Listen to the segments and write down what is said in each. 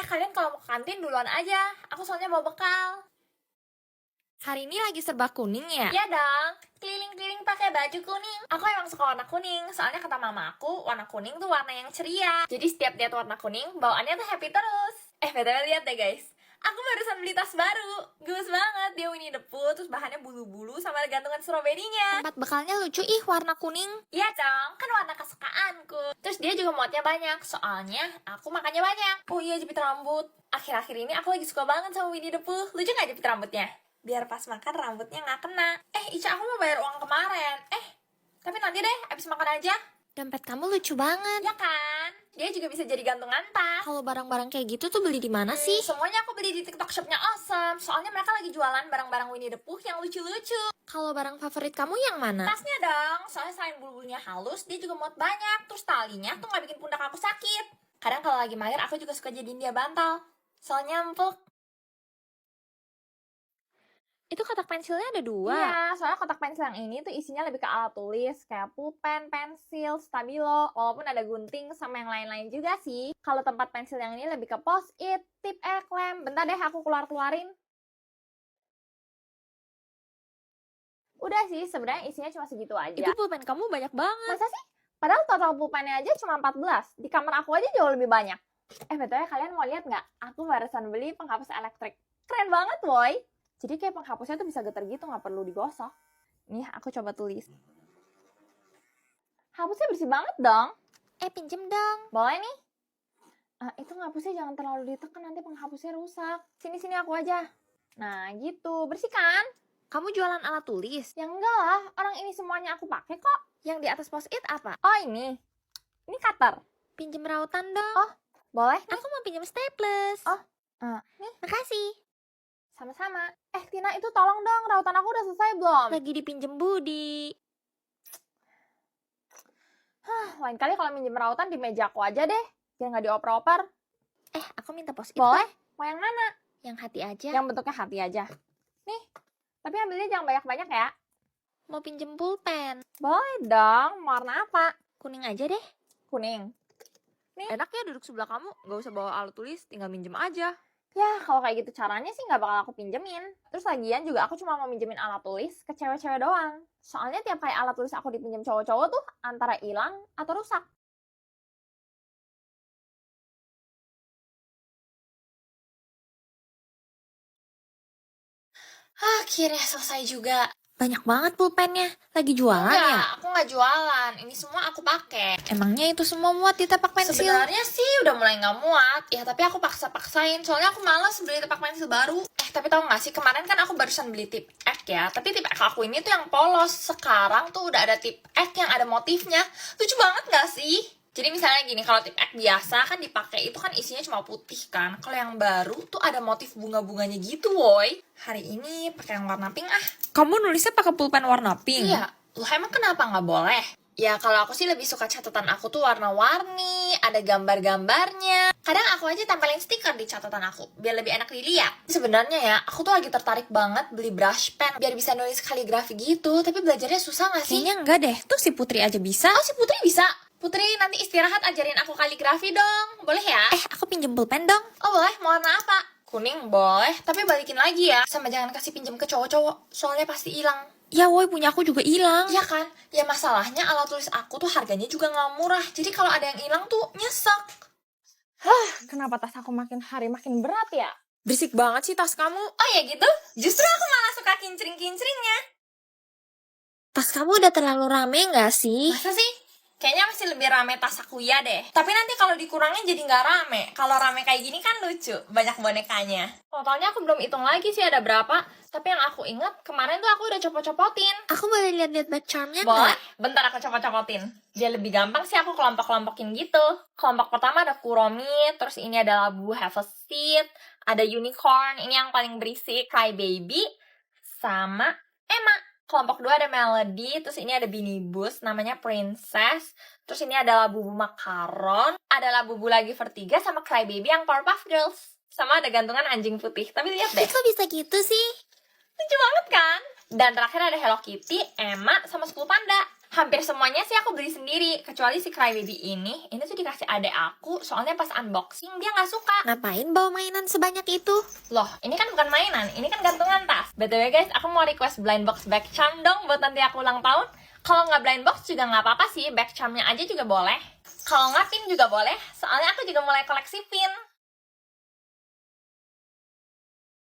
kalian kalau mau ke kantin duluan aja. Aku soalnya bawa bekal. Hari ini lagi serba kuning ya? Iya dong, keliling-keliling pakai baju kuning. Aku emang suka warna kuning, soalnya kata mama aku, warna kuning tuh warna yang ceria. Jadi setiap lihat warna kuning, bawaannya tuh happy terus. BTW lihat deh guys. Aku barusan beli tas baru. Gemes banget, dia Winnie the Pooh, terus bahannya bulu-bulu sama ada gantungan stroberinya. Tempat bekalnya lucu ih, warna kuning. Iya dong, kan warna kesukaanku. Terus dia juga muatnya banyak, soalnya aku makannya banyak. Oh iya, jepit rambut. Akhir-akhir ini aku lagi suka banget sama Winnie the Pooh. Lucu gak jepit rambutnya? Biar pas makan rambutnya gak kena. Ica, aku mau bayar uang kemarin. Tapi nanti deh, abis makan aja. Dompet kamu lucu banget. Ya kan? Dia juga bisa jadi gantungan tas. Kalau barang-barang kayak gitu tuh beli di mana sih? Semuanya aku beli di TikTok shopnya Awesome. Soalnya mereka lagi jualan barang-barang Winnie the Pooh yang lucu-lucu. Kalau barang favorit kamu yang mana? Tasnya dong, soalnya selain bulu-bulunya halus, dia juga muat banyak. Terus talinya tuh gak bikin pundak aku sakit. Kadang kalau lagi mahir, aku juga suka jadiin dia bantal. Soalnya empuk. Itu kotak pensilnya ada 2. Iya, soalnya kotak pensil yang ini tuh isinya lebih ke alat tulis, kayak pulpen, pensil, stabilo, walaupun ada gunting sama yang lain-lain juga sih. Kalau tempat pensil yang ini lebih ke post-it, tip lem. Bentar deh, aku keluarin. Udah sih, sebenarnya isinya cuma segitu aja. Itu pulpen kamu banyak banget. Masa sih? Padahal total pulpennya aja cuma 14. Di kamar aku aja jauh lebih banyak. BTW kalian mau lihat nggak? Aku barusan beli penghapus elektrik. Keren banget, boy. Jadi kayak penghapusnya tuh bisa getar gitu, nggak perlu digosok. Nih, aku coba tulis. Hapusnya bersih banget dong. Pinjem dong. Boleh nih? Itu ngapusnya jangan terlalu ditekan, nanti penghapusnya rusak. Sini aku aja. Nah, gitu. Bersih kan? Kamu jualan alat tulis? Ya enggak lah, orang ini semuanya aku pakai kok. Yang di atas post-it apa? Oh, ini. Ini cutter. Pinjem rautan dong. Oh, boleh nih. Aku mau pinjem staples. Oh, nih. Makasih. Sama-sama. Tina, itu tolong dong, rautan aku udah selesai belum? Lagi dipinjem Budi. Lain kali kalau minjem rautan di meja aku aja deh, biar nggak dioper-oper. Aku minta post-it. Boleh? Mau yang mana? Yang hati aja. Yang bentuknya hati aja. Nih, tapi ambilnya jangan banyak-banyak ya. Mau pinjem pulpen. Boleh dong, mau warna apa? Kuning aja deh. Kuning. Enak ya duduk sebelah kamu, gak usah bawa alat tulis, tinggal minjem aja. Ya, kalau kayak gitu caranya sih nggak bakal aku pinjemin. Terus lagian juga aku cuma mau minjemin alat tulis ke cewek-cewek doang. Soalnya tiap kali alat tulis aku dipinjem cowok-cowok tuh antara hilang atau rusak. Akhirnya selesai juga. Banyak banget pulpennya. Lagi jualan ya? Aku nggak jualan. Ini semua aku pakai. Emangnya itu semua muat di tapak pensil? Sebenarnya sih udah mulai nggak muat. Ya, tapi aku paksa-paksain. Soalnya aku malas beli tapak pensil baru. Tapi tau nggak sih, kemarin kan aku barusan beli tip X ya. Tapi tip X aku ini tuh yang polos. Sekarang tuh udah ada tip X yang ada motifnya. Lucu banget nggak sih? Jadi misalnya gini, kalau tip X biasa kan dipakai itu kan isinya cuma putih kan. Kalau yang baru tuh ada motif bunga-bunganya gitu, woy. Hari ini pakai yang warna pink ah. Kamu nulisnya pakai pulpen warna pink? Iya, loh emang kenapa nggak boleh? Ya kalau aku sih lebih suka catatan aku tuh warna-warni, ada gambar-gambarnya. Kadang aku aja tempelin stiker di catatan aku, biar lebih enak dilihat. Sebenarnya ya, aku tuh lagi tertarik banget beli brush pen, biar bisa nulis kaligrafi gitu. Tapi belajarnya susah nggak sih? Kayaknya enggak deh, tuh si Putri aja bisa. Oh, si Putri bisa? Putri, nanti istirahat ajarin aku kaligrafi dong. Boleh ya? Aku pinjem pulpen dong. Oh boleh, mau warna apa? Kuning boleh, tapi balikin lagi ya. Sama jangan kasih pinjem ke cowok-cowok, soalnya pasti hilang. Ya woi, punya aku juga hilang. Iya kan? Ya masalahnya alat tulis aku tuh harganya juga nggak murah. Jadi kalau ada yang hilang tuh nyesek. Kenapa tas aku makin hari makin berat ya? Berisik banget sih tas kamu. Oh ya gitu? Justru aku malah suka kincring-kincringnya. Tas kamu udah terlalu rame gak sih? Masa sih? Kayaknya masih lebih rame tas aku ya deh. Tapi nanti kalau dikurangin jadi nggak rame. Kalau rame kayak gini kan lucu, banyak bonekanya. Totalnya aku belum hitung lagi sih ada berapa. Tapi yang aku inget kemarin tuh aku udah copot-copotin. Aku boleh lihat-lihat back charmnya Boleh? nggak? Bentar aku copot-copotin. Biar lebih gampang sih aku kelompok-kelompokin gitu. Kelompok pertama ada Kuromi, terus ini ada labu Have a Seat, ada Unicorn, ini yang paling berisik, Cry Baby, sama Emma. Kelompok kedua ada Melody, terus ini ada Binibus, namanya Princess, terus ini ada Labubu Makaron, ada Labubu lagi Vertiga, sama Cry Baby yang Powerpuff Girls. Sama ada gantungan anjing putih, tapi lihat deh. Kok bisa gitu sih? Lucu banget kan? Dan terakhir ada Hello Kitty, Emma, sama 10 panda. Hampir semuanya sih aku beli sendiri, kecuali si Crybaby ini tuh dikasih adek aku, soalnya pas unboxing dia nggak suka. Ngapain bawa mainan sebanyak itu? Loh, ini kan bukan mainan, ini kan gantungan tas. BTW guys, aku mau request blind box back charm dong buat nanti aku ulang tahun. Kalau nggak blind box juga nggak apa-apa sih, back charmnya aja juga boleh. Kalau nggak pin juga boleh, soalnya aku juga mulai koleksi pin.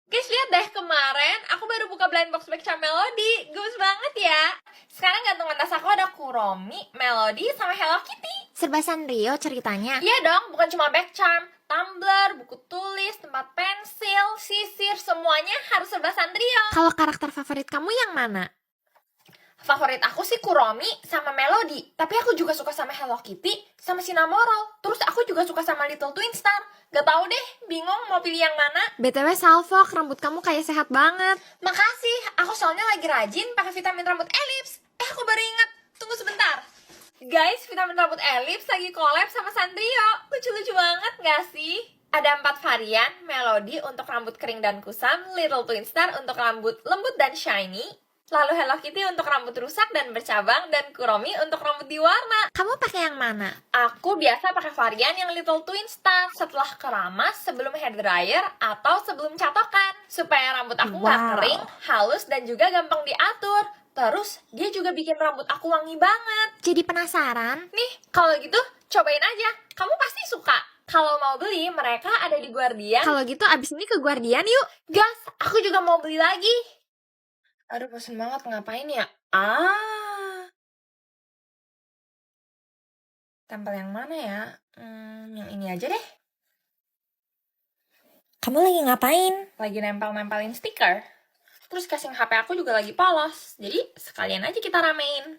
Guys, lihat deh, kemarin aku baru buka blind box back charm Melody. Gemes banget ya. Sekarang gantungan tas aku ada Kuromi, Melody, sama Hello Kitty. Serba Sanrio ceritanya. Iya dong, bukan cuma back charm, tumbler, buku tulis, tempat pensil, sisir, semuanya harus serba Sanrio. Kalau karakter favorit kamu yang mana? Favorit aku sih Kuromi sama Melody, tapi aku juga suka sama Hello Kitty sama Cinnamoroll. Terus aku juga suka sama Little Twin Star. Gak tau deh, bingung mau pilih yang mana. BTW Salfok, rambut kamu kayak sehat banget. Makasih, aku soalnya lagi rajin pakai vitamin rambut Ellipse. Aku baru ingat, tunggu sebentar. Guys, vitamin rambut Ellipse lagi collab sama Sanrio. Lucu-lucu banget gak sih? Ada 4 varian, Melody untuk rambut kering dan kusam, Little Twin Star untuk rambut lembut dan shiny, lalu Hello Kitty untuk rambut rusak dan bercabang, dan Kuromi untuk rambut diwarna. Kamu pakai yang mana? Aku biasa pakai varian yang Little Twin Star setelah keramas, sebelum hair dryer, atau sebelum catokan. Supaya rambut aku nggak Wow. kering, halus, dan juga gampang diatur. Terus, dia juga bikin rambut aku wangi banget. Jadi penasaran? Nih, kalau gitu, cobain aja. Kamu pasti suka. Kalau mau beli, mereka ada di Guardian. Kalau gitu abis ini ke Guardian yuk. Gas, aku juga mau beli lagi. Aduh, bosan banget. Ngapain ya? Tempel yang mana ya? Yang ini aja deh. Kamu lagi ngapain? Lagi nempel-nempelin stiker. Terus casing HP aku juga lagi polos. Jadi, sekalian aja kita ramein.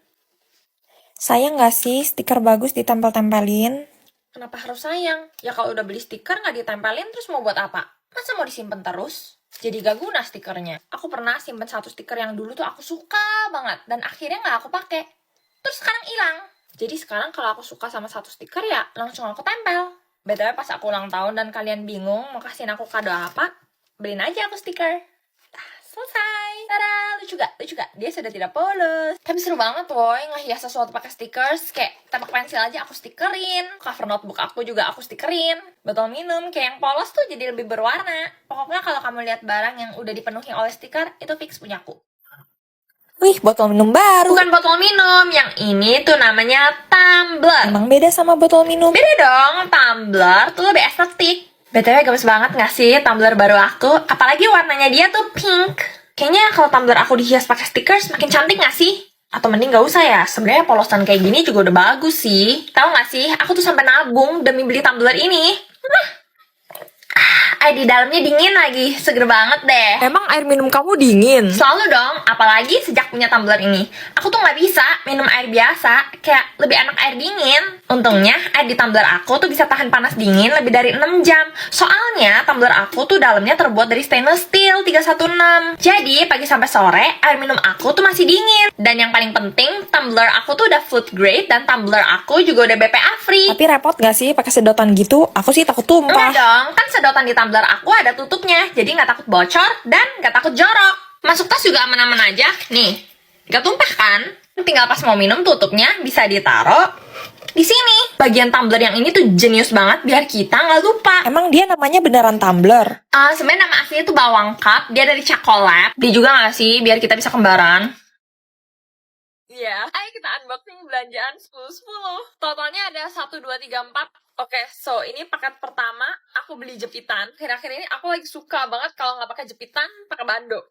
Sayang gak sih stiker bagus ditempel-tempelin? Kenapa harus sayang? Ya kalau udah beli stiker nggak ditempelin, terus mau buat apa? Masa mau disimpan terus? Jadi gak guna stikernya. Aku pernah simpen satu stiker yang dulu tuh aku suka banget. Dan akhirnya nggak aku pakai. Terus sekarang hilang. Jadi sekarang kalau aku suka sama satu stiker ya langsung aku tempel. BTW pas aku ulang tahun dan kalian bingung mau kasihin aku kado apa, beliin aja aku stiker. Selesai. Tada, lucu gak? Lucu gak? Dia sudah tidak polos. Tapi seru banget woy, ngehias sesuatu pakai stickers. Kayak tempat pensil aja aku stikerin. Cover notebook aku juga aku stikerin. Botol minum kayak yang polos tuh jadi lebih berwarna. Pokoknya kalau kamu lihat barang yang udah dipenuhi oleh stiker, itu fix punyaku. Wih, botol minum baru. Bukan botol minum, yang ini tuh namanya tumbler. Emang beda sama botol minum? Beda dong, tumbler tuh lebih estetik. BTW gemes banget gak sih tumbler baru aku? Apalagi warnanya dia tuh pink. Kayaknya kalau tumbler aku dihias pakai stickers makin cantik gak sih? Atau mending gak usah ya? Sebenarnya polosan kayak gini juga udah bagus sih. Tahu gak sih? Aku tuh sampai nabung demi beli tumbler ini. Air di dalamnya dingin lagi, seger banget deh. Emang air minum kamu dingin? Selalu dong, apalagi sejak punya tumbler ini. Aku tuh nggak bisa minum air biasa, kayak lebih enak air dingin. Untungnya, air di tumbler aku tuh bisa tahan panas dingin lebih dari 6 jam. Soalnya, tumbler aku tuh dalamnya terbuat dari stainless steel 316. Jadi, pagi sampai sore, air minum aku tuh masih dingin. Dan yang paling penting, tumbler aku tuh udah food grade dan tumbler aku juga udah BPA free. Tapi repot gak sih pakai sedotan gitu? Aku sih takut Enggak tumpah. dong, kan sedotan di tumbler aku ada tutupnya, jadi nggak takut bocor dan nggak takut jorok. Masuk tas juga aman-aman aja. Nih, nggak tumpah kan? Tinggal pas mau minum tutupnya bisa ditaruh di sini. Bagian tumbler yang ini tuh jenius banget biar kita nggak lupa. Emang dia namanya beneran tumbler? Sebenarnya nama aslinya tuh Bawang Cup, dia dari Cakolab. Dia juga nggak sih biar kita bisa kembaran. Iya, ayo kita unboxing belanjaan 10-10. Totalnya ada 1, 2, 3, 4. Oke, so ini paket pertama, aku beli jepitan. Akhir-akhir ini aku lagi suka banget kalau nggak pakai jepitan, pakai bando.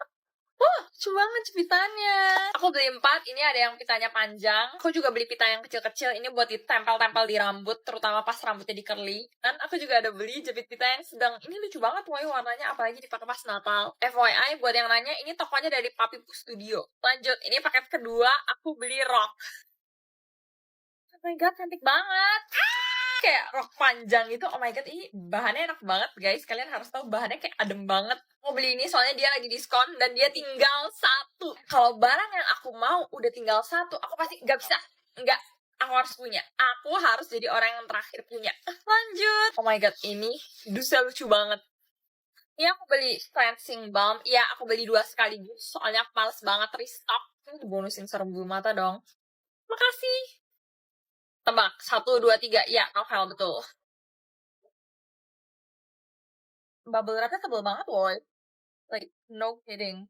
Wah, lucu banget jepitannya. Aku beli 4, ini ada yang pitanya panjang. Aku juga beli pita yang kecil-kecil, ini buat ditempel-tempel di rambut, terutama pas rambutnya di curly. Dan aku juga ada beli jepit pita yang sedang. Ini lucu banget, woy, warnanya, apalagi dipakai pas Natal. FYI, buat yang nanya, ini tokonya dari Papi Poo Studio. Lanjut, ini paket kedua, aku beli rok. Oh my god, cantik banget. Kayak rok panjang gitu, oh my god, ini bahannya enak banget guys. Kalian harus tahu bahannya kayak adem banget. Mau beli ini soalnya dia lagi diskon dan dia tinggal 1. Kalau barang yang aku mau udah tinggal 1, aku pasti gak bisa. Enggak, aku harus punya. Aku harus jadi orang yang terakhir punya. Lanjut. Oh my god, ini dusa lucu banget. Ini aku beli cleansing balm. Iya, aku beli 2 sekaligus. Soalnya aku males banget restock. Ini dibonusin serum bulu mata dong. Makasih. Tebak, 1, 2, 3. Ya, novel, betul. Bubble wrapnya tebel banget, woy. Like, no kidding.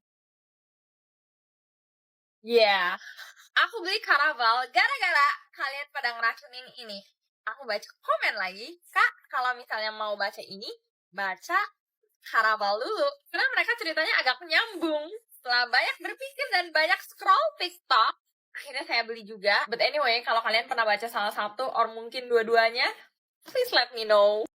Yeah. Aku beli Karaval gara-gara kalian pada ngeracunin ini. Aku baca komen lagi, Kak, kalau misalnya mau baca ini, baca Karaval dulu. Karena mereka ceritanya agak nyambung. Setelah banyak berpikir dan banyak scroll TikTok, akhirnya saya beli juga. But anyway, kalau kalian pernah baca salah satu or mungkin dua-duanya, please let me know.